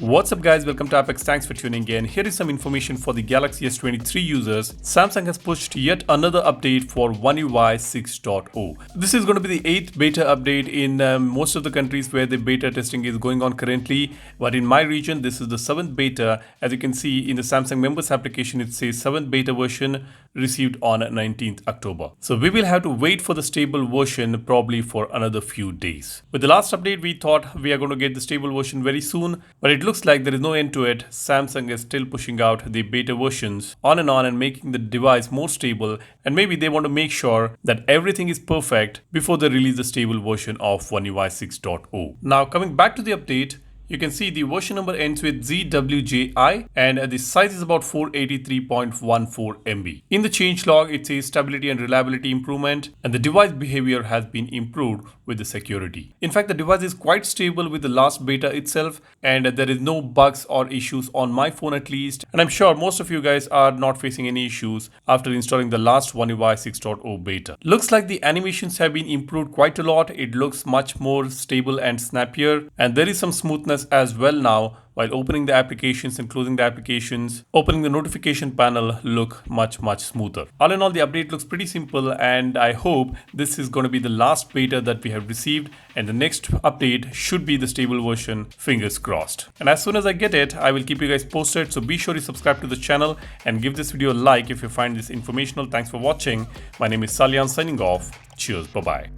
What's up guys, welcome to Apex, thanks for tuning in. Here is some information for the Galaxy S23 users. Samsung has pushed yet another update for One UI 6.0. This is going to be the 8th beta update in most of the countries where the beta testing is going on currently. But in my region, this is the 7th beta. As you can see in the Samsung members application, it says 7th beta version received on 19th October. So we will have to wait for the stable version probably for another few days. With the last update, we thought we are going to get the stable version very soon, but it looks like there is no end to it. Samsung is still pushing out the beta versions on and making the device more stable, and maybe they want to make sure that everything is perfect before they release the stable version of One UI 6.0. Now coming back to the update, you can see the version number ends with ZWJI and the size is about 483.14 MB. In the changelog, it says stability and reliability improvement, and the device behavior has been improved with the security. In fact, the device is quite stable with the last beta itself, and there is no bugs or issues on my phone at least. And I'm sure most of you guys are not facing any issues after installing the last One UI 6.0 beta. Looks like the animations have been improved quite a lot. It looks much more stable and snappier, and there is some smoothness as well now. While opening the applications and closing the applications, opening the notification panel look much smoother. All in all, the update looks pretty simple, and I hope this is going to be the last beta that we have received, and the next update should be the stable version, fingers crossed. And as soon as I get it, I will keep you guys posted, so be sure to subscribe to the channel and give this video a like if you find this informational. Thanks for watching. My name is Salyan signing off. Cheers, bye-bye.